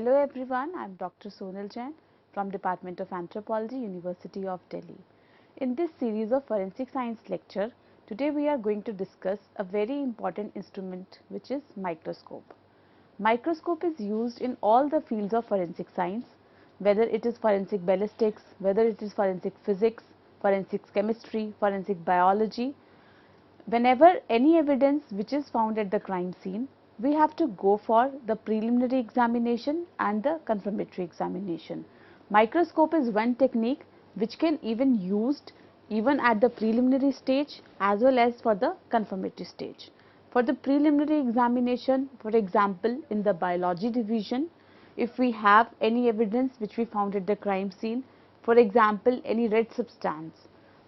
Hello everyone, I am Dr. Sonal Jain from Department of Anthropology, University of Delhi. In this series of forensic science lecture, today we are going to discuss a very important instrument which is microscope. Microscope is used in all the fields of forensic science, whether it is forensic ballistics, whether it is forensic physics, forensic chemistry, forensic biology. Whenever any evidence which is found at the crime scene, we have to go for the preliminary examination and the confirmatory examination. Microscope is one technique which can even used even at the preliminary stage as well as for the confirmatory stage. For the preliminary examination, for example, in the biology division, if we have any evidence which we found at the crime scene, for example, any red substance.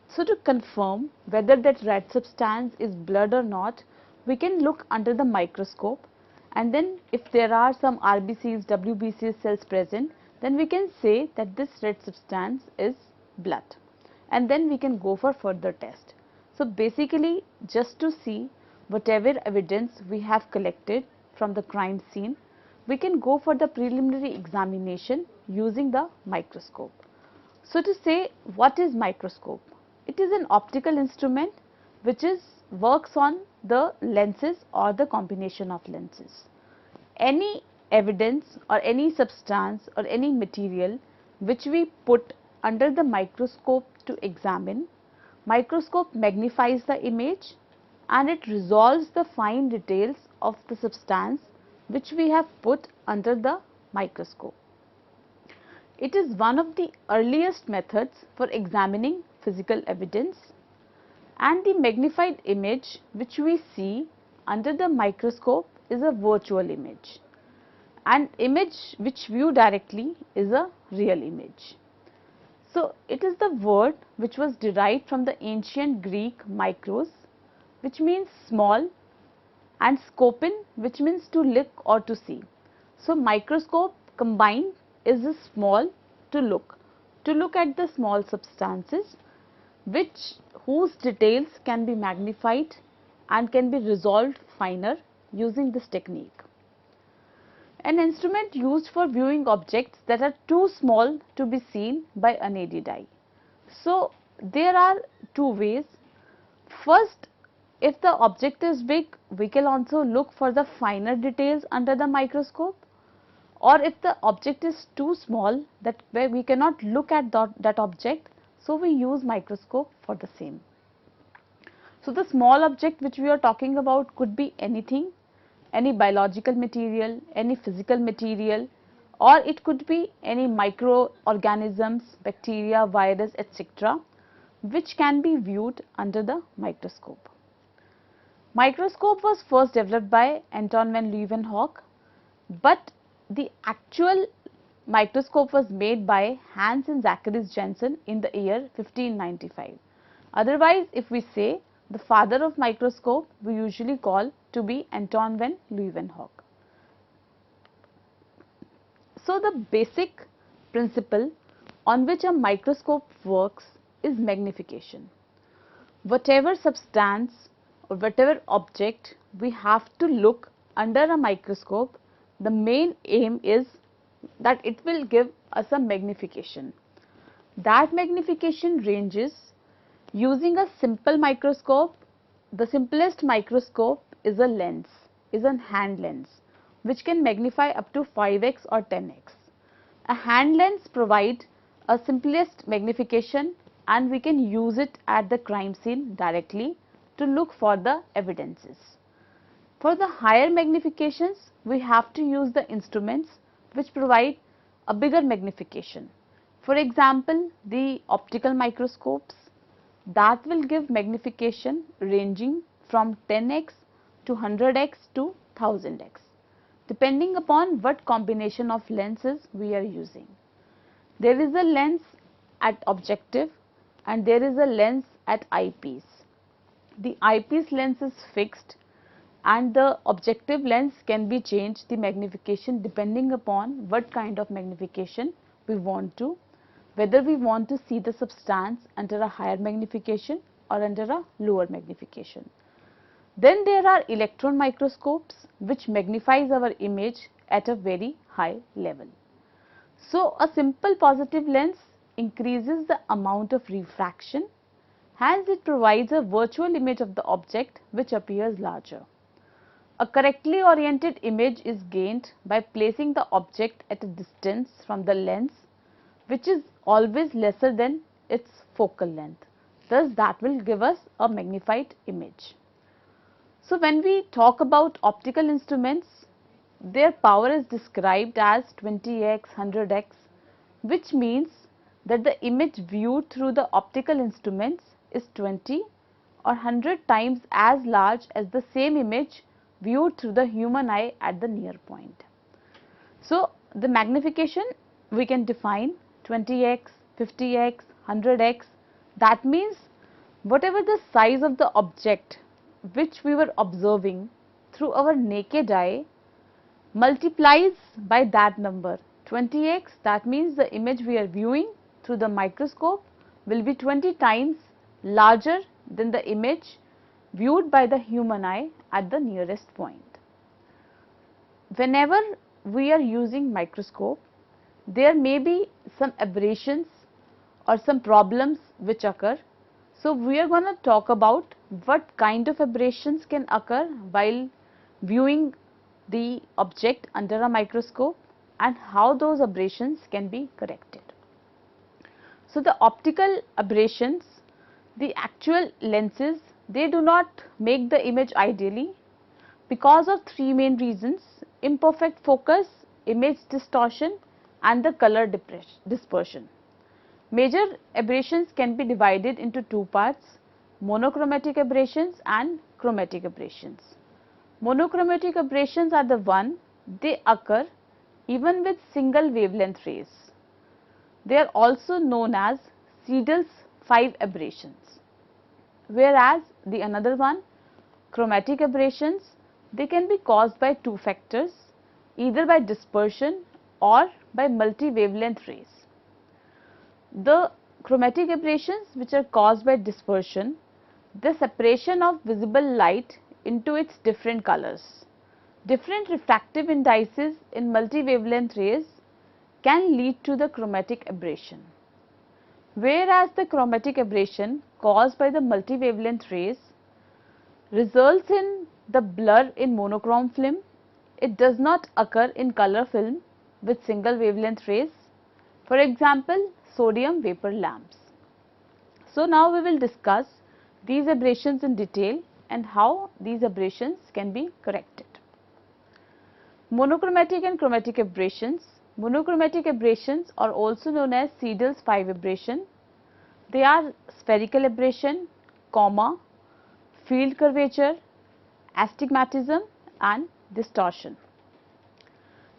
So, to confirm whether that red substance is blood or not, we can look under the microscope, and then if there are some RBCs, WBCs cells present, then we can say that this red substance is blood, and then we can go for further test. So, basically just to see whatever evidence we have collected from the crime scene, we can go for the preliminary examination using the microscope. So, to say what is microscope? It is an optical instrument which works on the lenses or the combination of lenses. Any evidence or any substance or any material which we put under the microscope to examine, microscope magnifies the image and it resolves the fine details of the substance which we have put under the microscope. It is one of the earliest methods for examining physical evidence, and the magnified image which we see under the microscope is a virtual image, and image which view directly is a real image. So, it is the word which was derived from the ancient Greek micros, which means small, and scopin, which means to look or to see. So, microscope combined is a small to look at the small substances whose details can be magnified and can be resolved finer using this technique. An instrument used for viewing objects that are too small to be seen by unaided eye. So, there are two ways. First, if the object is big, we can also look for the finer details under the microscope, or if the object is too small that where we cannot look at that object, so we use microscope for the same. So, the small object which we are talking about could be anything, any biological material, any physical material, or it could be any microorganisms, bacteria, virus, etc., which can be viewed under the microscope. Microscope was first developed by Anton van Leeuwenhoek, but the actual microscope was made by Hans and Zacharias Janssen in the year 1595. Otherwise, if we say the father of microscope, we usually call to be Anton van Leeuwenhoek. So, the basic principle on which a microscope works is magnification. Whatever substance or whatever object we have to look under a microscope, the main aim is that it will give us a magnification. That magnification ranges using a simple microscope. The simplest microscope is a lens, is a hand lens, which can magnify up to 5x or 10x. A hand lens provides a simplest magnification, and we can use it at the crime scene directly to look for the evidences. For the higher magnifications, we have to use the instruments which provide a bigger magnification. For example, the optical microscopes that will give magnification ranging from 10x to 100x to 1000x, depending upon what combination of lenses we are using. There is a lens at objective and there is a lens at eyepiece. The eyepiece lens is fixed and the objective lens can be changed the magnification depending upon what kind of magnification we want to, whether we want to see the substance under a higher magnification or under a lower magnification. Then there are electron microscopes which magnifies our image at a very high level. So, a simple positive lens increases the amount of refraction, hence it provides a virtual image of the object which appears larger. A correctly oriented image is gained by placing the object at a distance from the lens which is always lesser than its focal length. Thus, that will give us a magnified image. So, when we talk about optical instruments, their power is described as 20x, 100x, which means that the image viewed through the optical instruments is 20 or 100 times as large as the same image viewed through the human eye at the near point. So, the magnification we can define 20x, 50x, 100x. That means whatever the size of the object which we were observing through our naked eye multiplies by that number 20x, that means the image we are viewing through the microscope will be 20 times larger than the image viewed by the human eye at the nearest point. Whenever we are using microscope, there may be some aberrations or some problems which occur. So, we are going to talk about what kind of aberrations can occur while viewing the object under a microscope and how those aberrations can be corrected. So, the optical aberrations, the actual lenses, they do not make the image ideally because of three main reasons: imperfect focus, image distortion and the color dispersion. Major aberrations can be divided into two parts: monochromatic aberrations and chromatic aberrations. Monochromatic aberrations are the one they occur even with single wavelength rays. They are also known as Siedel's 5 aberrations. Whereas the another one, chromatic aberrations, they can be caused by two factors, either by dispersion or by multi-wavelength rays. The chromatic aberrations which are caused by dispersion, the separation of visible light into its different colors. Different refractive indices in multi-wavelength rays can lead to the chromatic aberration. Whereas the chromatic aberration caused by the multi-wavelength rays results in the blur in monochrome film. It does not occur in color film with single wavelength rays. For example, sodium vapor lamps. So, now we will discuss these aberrations in detail and how these aberrations can be corrected. Monochromatic and chromatic aberrations. Monochromatic aberrations are also known as Siedel's 5 aberration. They are spherical aberration, field curvature, astigmatism and distortion.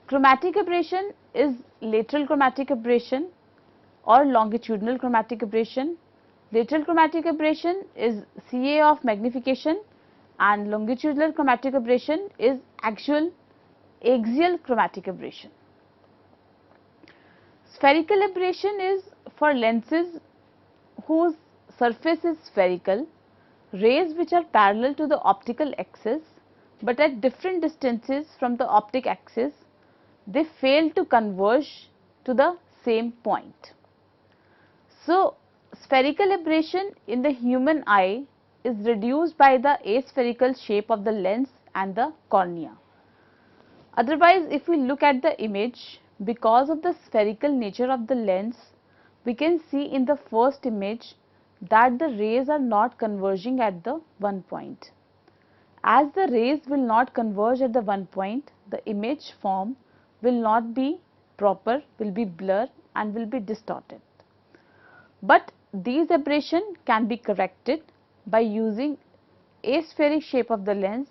Chromatic aberration is lateral chromatic aberration or longitudinal chromatic aberration. Lateral chromatic aberration is CA of magnification and longitudinal chromatic aberration is actual axial chromatic aberration. Spherical aberration is for lenses whose surface is spherical, rays which are parallel to the optical axis but at different distances from the optic axis, they fail to converge to the same point. So, spherical aberration in the human eye is reduced by the aspherical shape of the lens and the cornea. Otherwise, if we look at the image, because of the spherical nature of the lens, we can see in the first image that the rays are not converging at the one point. As the rays will not converge at the one point, the image form will not be proper, will be blurred and will be distorted. But these aberrations can be corrected by using aspheric shape of the lens.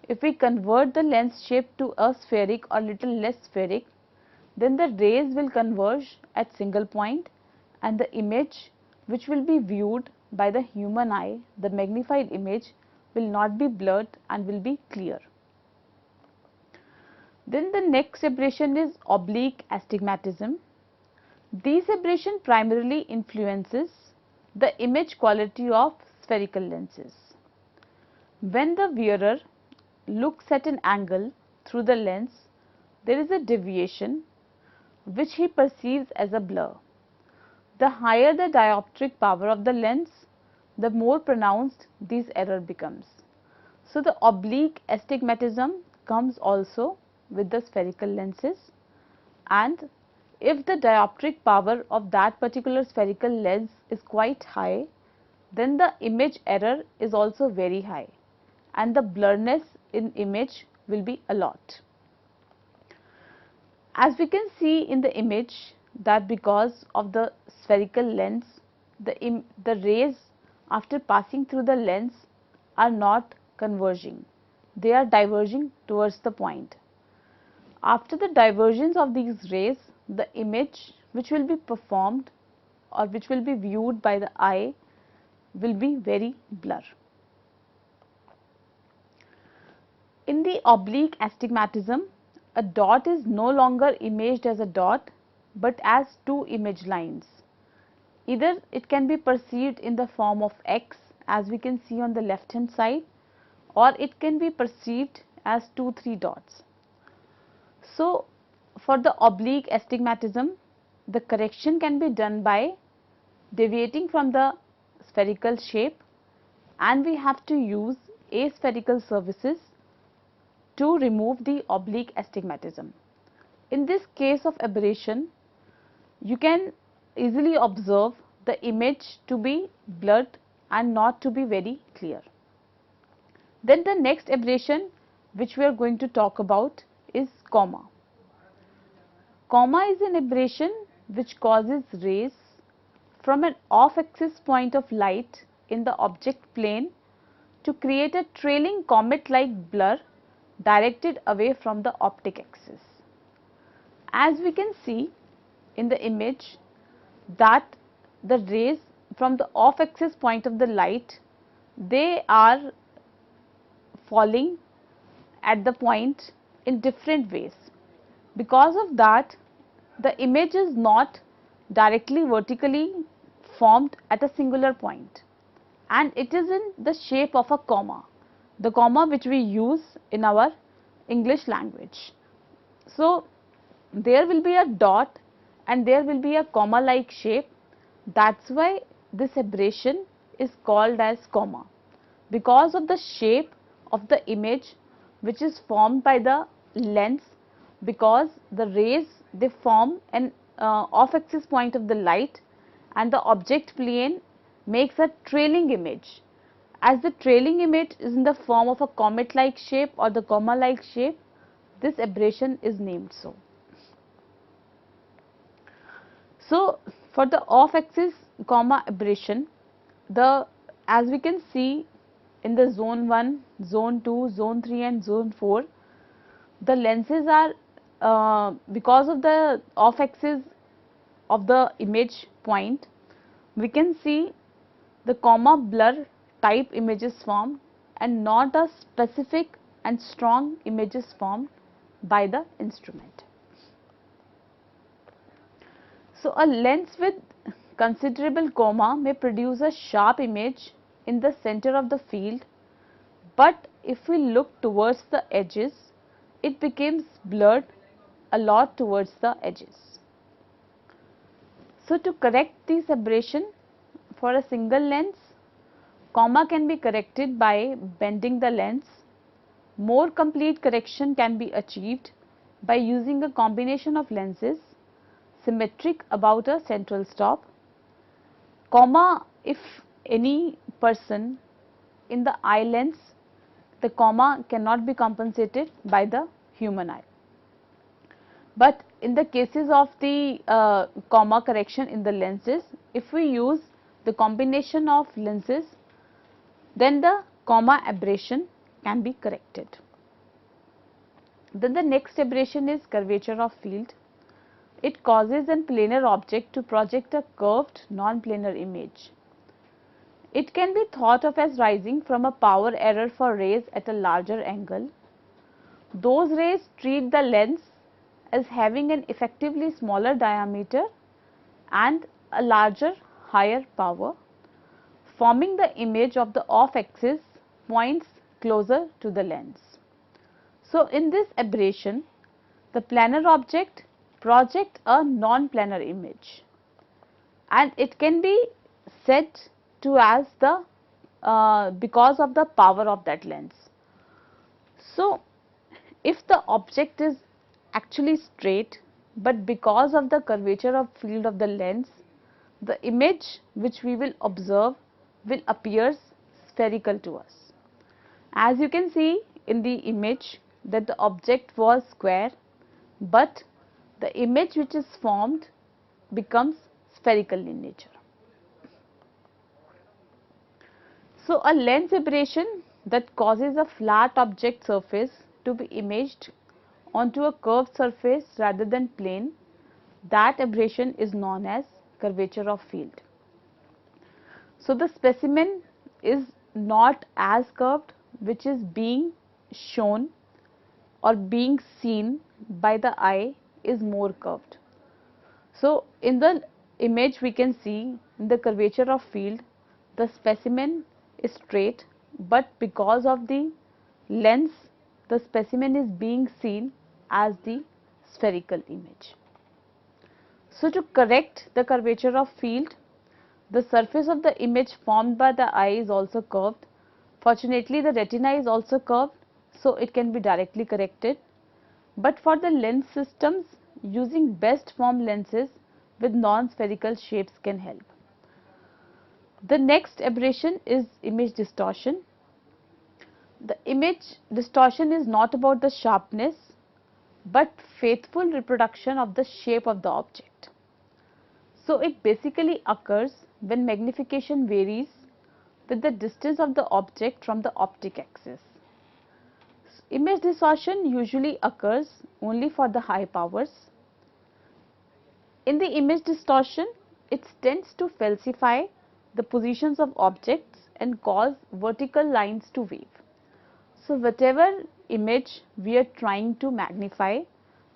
If we convert the lens shape to a spheric or little less spheric, then the rays will converge at single point and the image which will be viewed by the human eye, the magnified image, will not be blurred and will be clear. Then the next aberration is oblique astigmatism. This aberration primarily influences the image quality of spherical lenses. When the wearer looks at an angle through the lens, there is a deviation which he perceives as a blur. The higher the dioptric power of the lens, the more pronounced this error becomes. So, the oblique astigmatism comes also with the spherical lenses, and if the dioptric power of that particular spherical lens is quite high, then the image error is also very high and the blurriness in image will be a lot. As we can see in the image that because of the spherical lens, the rays after passing through the lens are not converging, they are diverging towards the point. After the divergence of these rays, the image which will be performed or which will be viewed by the eye will be very blur. In the oblique astigmatism, a dot is no longer imaged as a dot, but as two image lines. Either it can be perceived in the form of X, as we can see on the left hand side, or it can be perceived as 2-3 dots. So, for the oblique astigmatism, the correction can be done by deviating from the spherical shape, and we have to use aspherical surfaces to remove the oblique astigmatism. In this case of aberration, you can easily observe the image to be blurred and not to be very clear. Then the next aberration which we are going to talk about is coma. Coma is an aberration which causes rays from an off-axis point of light in the object plane to create a trailing comet-like blur directed away from the optic axis. As we can see in the image that the rays from the off-axis point of the light, they are falling at the point in different ways. Because of that, the image is not directly vertically formed at a singular point, and it is in the shape of a comma, the comma which we use in our English language. So, there will be a dot and there will be a comma like shape. That is why this aberration is called as coma, because of the shape of the image which is formed by the lens, because the rays, they form an off axis point of the light and the object plane makes a trailing image. As the trailing image is in the form of a comet like shape or the comma like shape, this aberration is named so. So, for the off axis comma aberration, as we can see in the zone 1, zone 2, zone 3 and zone 4, the lenses are because of the off axis of the image point, we can see the comma blur type images formed and not a specific and strong images formed by the instrument. So, a lens with considerable coma may produce a sharp image in the center of the field, but if we look towards the edges, it becomes blurred a lot towards the edges. So, to correct this aberration for a single lens, comma can be corrected by bending the lens. More complete correction can be achieved by using a combination of lenses symmetric about a central stop. Comma, if any person in the eye lens, the comma cannot be compensated by the human eye. But in the cases of the comma correction in the lenses, if we use the combination of lenses, then the comma aberration can be corrected. Then the next aberration is curvature of field. It causes a planar object to project a curved non-planar image. It can be thought of as rising from a power error for rays at a larger angle. Those rays treat the lens as having an effectively smaller diameter and a larger, higher power, forming the image of the off axis points closer to the lens. So, in this aberration, the planar object project a non-planar image, and it can be said to as the because of the power of that lens. So, if the object is actually straight, but because of the curvature of field of the lens, the image which we will observe will appear spherical to us. As you can see in the image that the object was square, but the image which is formed becomes spherical in nature. So, a lens aberration that causes a flat object surface to be imaged onto a curved surface rather than plane, that aberration is known as curvature of field. So, the specimen is not as curved, which is being shown or being seen by the eye is more curved. So, in the image we can see in the curvature of field, the specimen is straight, but because of the lens, the specimen is being seen as the spherical image. So, to correct the curvature of field, the surface of the image formed by the eye is also curved. Fortunately, the retina is also curved, so it can be directly corrected. But for the lens systems, using best formed lenses with non-spherical shapes can help. The next aberration is image distortion. The image distortion is not about the sharpness, but faithful reproduction of the shape of the object. So, it basically occurs when magnification varies with the distance of the object from the optic axis. Image distortion usually occurs only for the high powers. In the image distortion, it tends to falsify the positions of objects and cause vertical lines to wave. So, whatever image we are trying to magnify,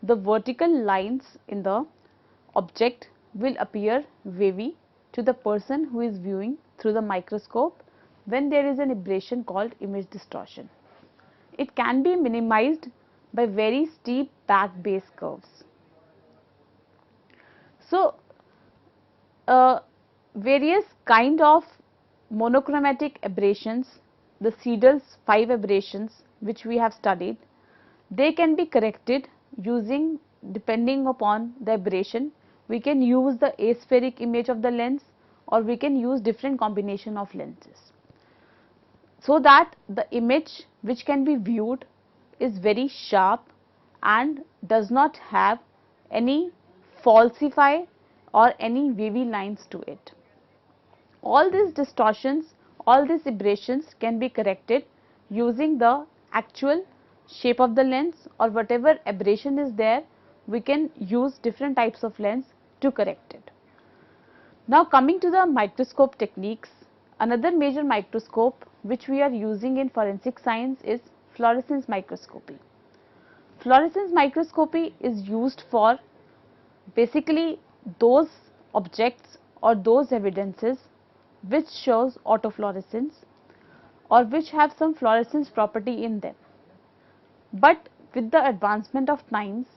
the vertical lines in the object will appear wavy to the person who is viewing through the microscope when there is an aberration called image distortion. It can be minimized by very steep back base curves. So, various kind of monochromatic aberrations, the Siedel's 5 aberrations which we have studied, they can be corrected using, depending upon the aberration, we can use the aspheric image of the lens or we can use different combination of lenses, so that the image which can be viewed is very sharp and does not have any falsify or any wavy lines to it. All these distortions, all these aberrations can be corrected using the actual shape of the lens, or whatever aberration is there, we can use different types of lens to correct it. Now, coming to the microscope techniques, another major microscope which we are using in forensic science is fluorescence microscopy. Fluorescence microscopy is used for basically those objects or those evidences which shows autofluorescence or which have some fluorescence property in them. But with the advancement of times,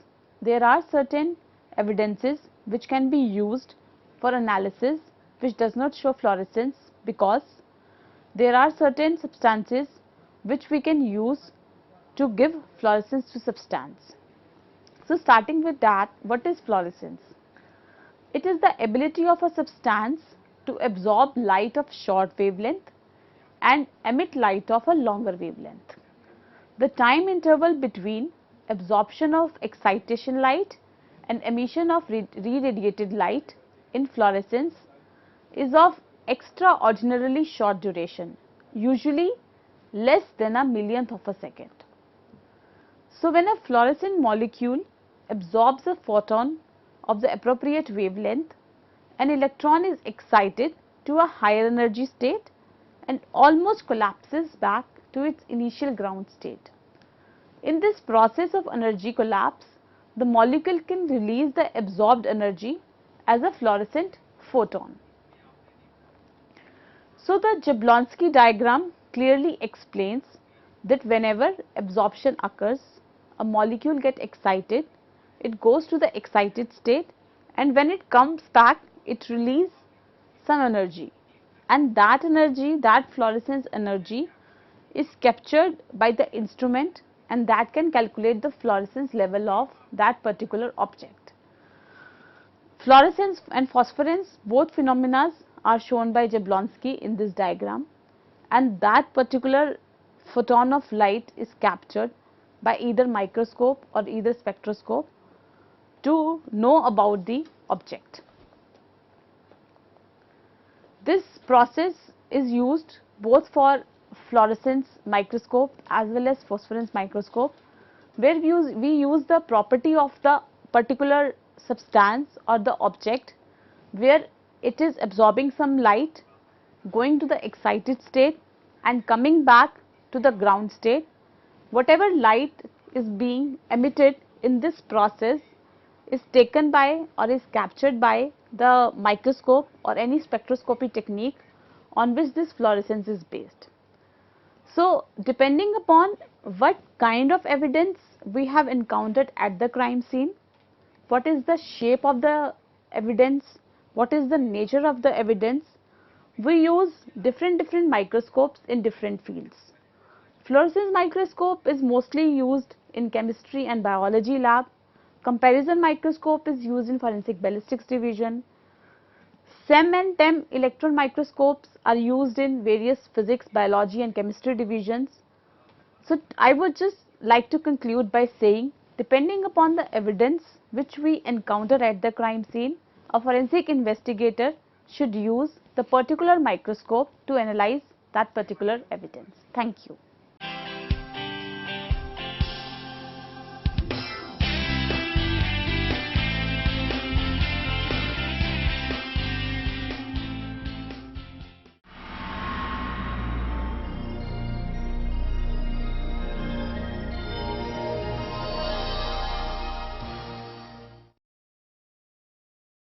there are certain evidences which can be used for analysis which does not show fluorescence, because there are certain substances which we can use to give fluorescence to substance. So, starting with that, what is fluorescence? It is the ability of a substance to absorb light of short wavelength and emit light of a longer wavelength. The time interval between absorption of excitation light and emission of re-radiated light in fluorescence is of extraordinarily short duration, usually less than a millionth of a second. So, when a fluorescent molecule absorbs a photon of the appropriate wavelength, an electron is excited to a higher energy state and almost collapses back to its initial ground state. In this process of energy collapse, the molecule can release the absorbed energy as a fluorescent photon. So, the Jablonski diagram clearly explains that whenever absorption occurs, a molecule gets excited it goes to the excited state, and when it comes back it releases some energy, and that energy, that fluorescence energy is captured by the instrument, and that can calculate the fluorescence level of that particular object. Fluorescence and phosphorescence, both phenomena are shown by Jablonski in this diagram, and that particular photon of light is captured by either microscope or either spectroscope to know about the object. This process is used both for fluorescence microscope as well as phosphorescence microscope, where we use the property of the particular substance or the object, where it is absorbing some light, going to the excited state and coming back to the ground state. Whatever light is being emitted in this process is taken by or is captured by the microscope or any spectroscopy technique on which this fluorescence is based. So, depending upon what kind of evidence we have encountered at the crime scene, what is the shape of the evidence, what is the nature of the evidence, we use different microscopes in different fields. Fluorescence microscope is mostly used in chemistry and biology lab. Comparison microscope is used in forensic ballistics division. SEM and TEM electron microscopes are used in various physics, biology and chemistry divisions. So, I would just like to conclude by saying, depending upon the evidence which we encounter at the crime scene, a forensic investigator should use the particular microscope to analyze that particular evidence. Thank you.